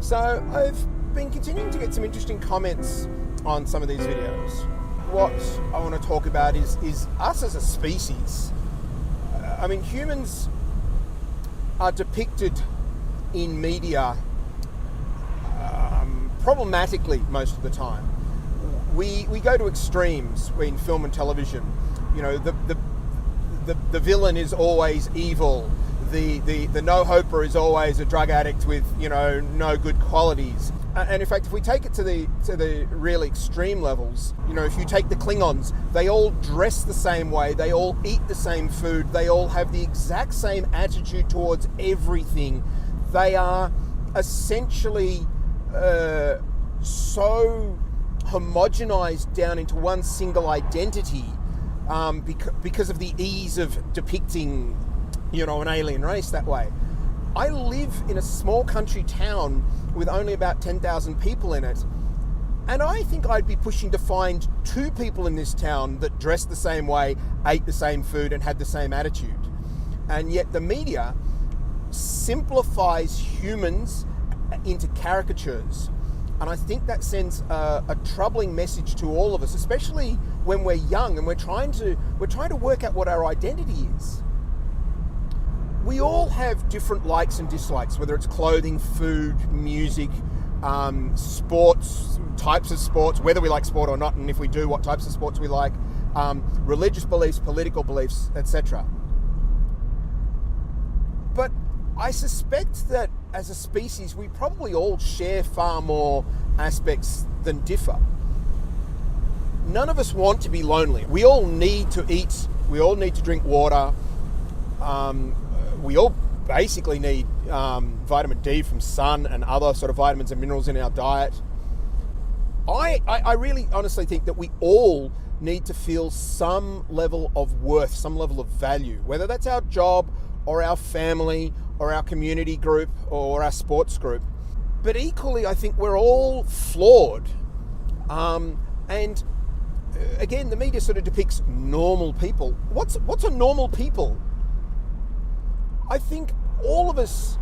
So I've been continuing to get some interesting comments on some of these videos. What I want to talk about is us as a species. I mean, humans are depicted in media problematically most of the time. We go to extremes in film and television. You know, the villain is always evil. The no-hoper is always a drug addict with, you know, no good qualities. And in fact, if we take it to the really extreme levels, you know, if you take the Klingons, they all dress the same way, they all eat the same food, they all have the exact same attitude towards everything. They are essentially so homogenized down into one single identity because of the ease of depicting, you know, an alien race that way. I live in a small country town with only about 10,000 people in it, and I think I'd be pushing to find 2 people in this town that dressed the same way, ate the same food, and had the same attitude. And yet the media simplifies humans into caricatures. And I think that sends a troubling message to all of us, especially when we're young and we're trying to work out what our identity is. We all have different likes and dislikes, whether it's clothing, food, music, sports, types of sports, whether we like sport or not, and if we do, what types of sports we like, religious beliefs, political beliefs, etc. But I suspect that as a species, we probably all share far more aspects than differ. None of us want to be lonely. We all need to eat. We all need to drink water. We all basically need vitamin D from sun and other sort of vitamins and minerals in our diet. I really honestly think that we all need to feel some level of worth, some level of value, whether that's our job or our family or our community group or our sports group. But equally, I think we're all flawed. And again, the media sort of depicts normal people. What's a normal people? I think all of us,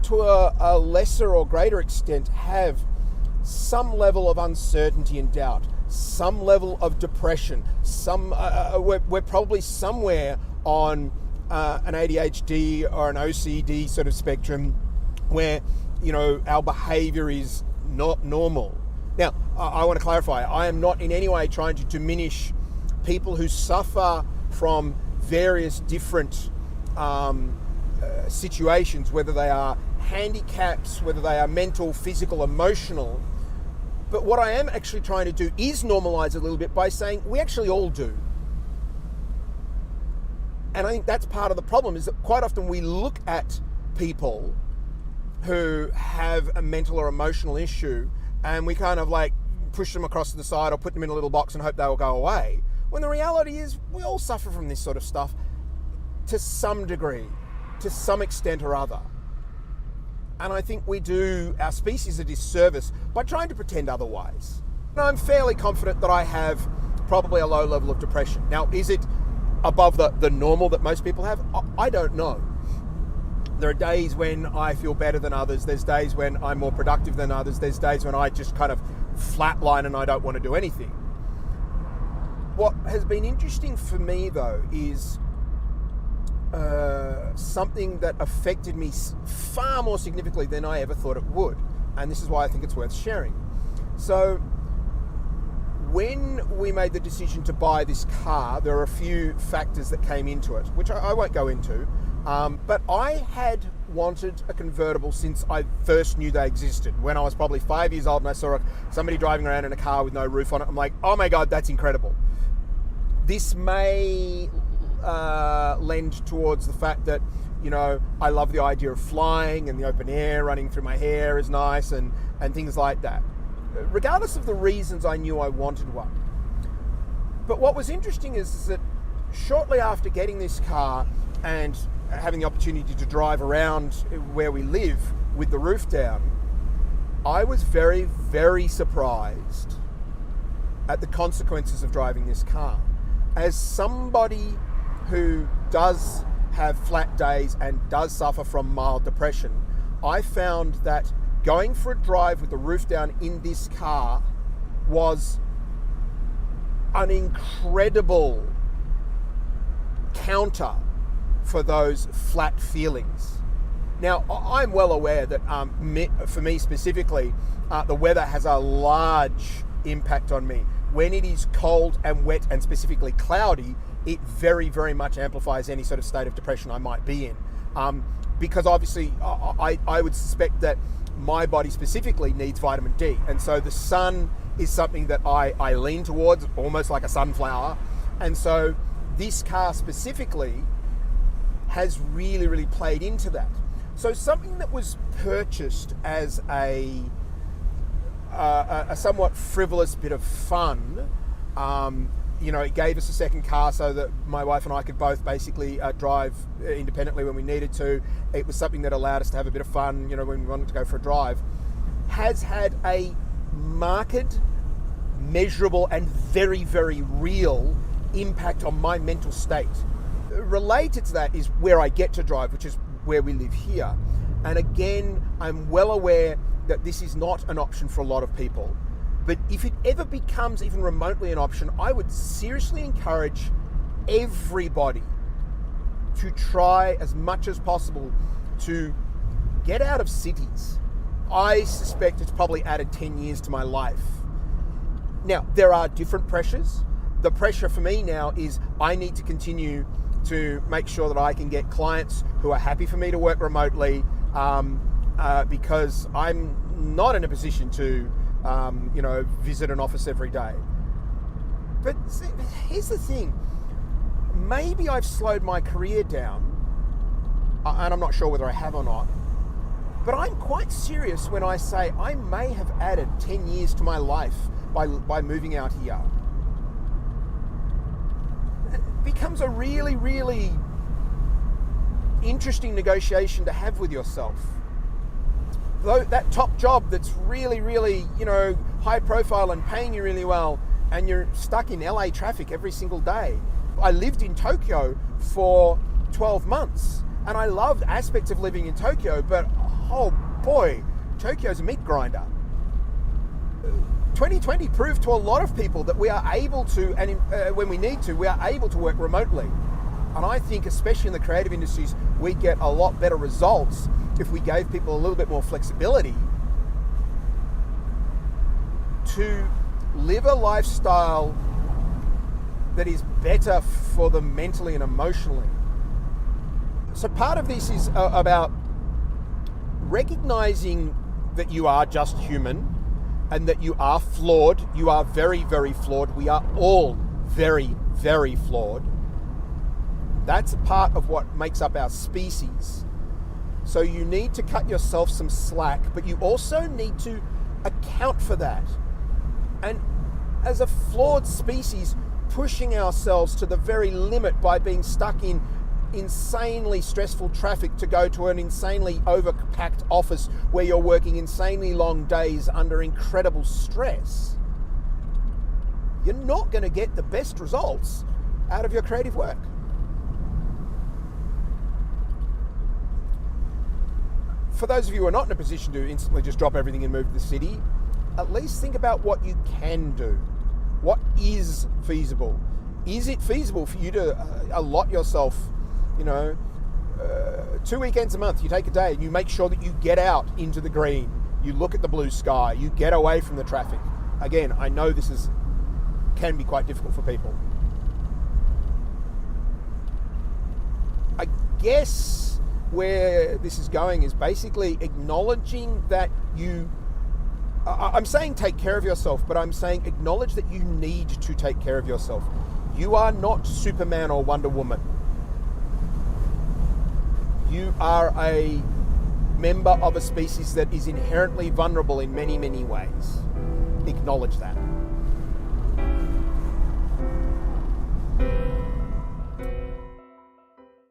to a lesser or greater extent, have some level of uncertainty and doubt, some level of depression. We're probably somewhere on an ADHD or an OCD sort of spectrum where, you know, our behavior is not normal. Now, I want to clarify, I am not in any way trying to diminish people who suffer from various different situations, whether they are handicaps, whether they are mental, physical, emotional. But what I am actually trying to do is normalize a little bit by saying we actually all do. And I think that's part of the problem, is that quite often we look at people who have a mental or emotional issue and we kind of like push them across to the side or put them in a little box and hope they will go away. When the reality is we all suffer from this sort of stuff to some degree, to some extent or other. And I think we do our species a disservice by trying to pretend otherwise. And I'm fairly confident that I have probably a low level of depression. Now, is it above the normal that most people have? I don't know. There are days when I feel better than others. There's days when I'm more productive than others. There's days when I just kind of flatline and I don't want to do anything. What has been interesting for me, though, is something that affected me far more significantly than I ever thought it would. And this is why I think it's worth sharing. So when we made the decision to buy this car, there are a few factors that came into it, which I won't go into. But I had wanted a convertible since I first knew they existed. When I was probably 5 years old and I saw somebody driving around in a car with no roof on it, I'm like, oh my God, that's incredible. This may lend towards the fact that, you know, I love the idea of flying and the open air running through my hair is nice and things like that. Regardless of the reasons, I knew I wanted one. But what was interesting is that shortly after getting this car and having the opportunity to drive around where we live with the roof down, I was very, very surprised at the consequences of driving this car. As somebody who does have flat days and does suffer from mild depression, I found that going for a drive with the roof down in this car was an incredible counter for those flat feelings. Now, I'm well aware that for me specifically, the weather has a large impact on me. When it is cold and wet and specifically cloudy, it very, very much amplifies any sort of state of depression I might be in. Because obviously I would suspect that my body specifically needs vitamin D. And so the sun is something that I lean towards, almost like a sunflower. And so this car specifically has really, really played into that. So something that was purchased as a somewhat frivolous bit of fun, it gave us a second car so that my wife and I could both basically drive independently when we needed to. It was something that allowed us to have a bit of fun, when we wanted to go for a drive. Has had a marked, measurable, and very, very real impact on my mental state. Related to that is where I get to drive, which is where we live here. And again, I'm well aware that this is not an option for a lot of people. But if it ever becomes even remotely an option, I would seriously encourage everybody to try as much as possible to get out of cities. I suspect it's probably added 10 years to my life. Now, there are different pressures. The pressure for me now is I need to continue to make sure that I can get clients who are happy for me to work remotely, because I'm not in a position to visit an office every day. But here's the thing. Maybe I've slowed my career down, and I'm not sure whether I have or not, but I'm quite serious when I say I may have added 10 years to my life by moving out here. It becomes a really, really interesting negotiation to have with yourself. Though that top job that's really, really, high profile and paying you really well, and you're stuck in LA traffic every single day. I lived in Tokyo for 12 months, and I loved aspects of living in Tokyo, but oh boy, Tokyo's a meat grinder. 2020 proved to a lot of people that we are able to, and when we need to, we are able to work remotely. And I think, especially in the creative industries, we get a lot better results if we gave people a little bit more flexibility to live a lifestyle that is better for them mentally and emotionally. So part of this is about recognizing that you are just human and that you are flawed. You are very, very flawed. We are all very, very flawed. That's a part of what makes up our species. So you need to cut yourself some slack, but you also need to account for that. And as a flawed species, pushing ourselves to the very limit by being stuck in insanely stressful traffic to go to an insanely overpacked office where you're working insanely long days under incredible stress, you're not going to get the best results out of your creative work. For those of you who are not in a position to instantly just drop everything and move to the city, at least think about what you can do. What is feasible? Is it feasible for you to allot yourself, 2 weekends a month, you take a day and you make sure that you get out into the green, you look at the blue sky, you get away from the traffic. Again, I know this can be quite difficult for people. I guess where this is going is basically acknowledging that I'm saying take care of yourself, but I'm saying acknowledge that you need to take care of yourself. You are not Superman or Wonder Woman. You are a member of a species that is inherently vulnerable in many, many ways. Acknowledge that.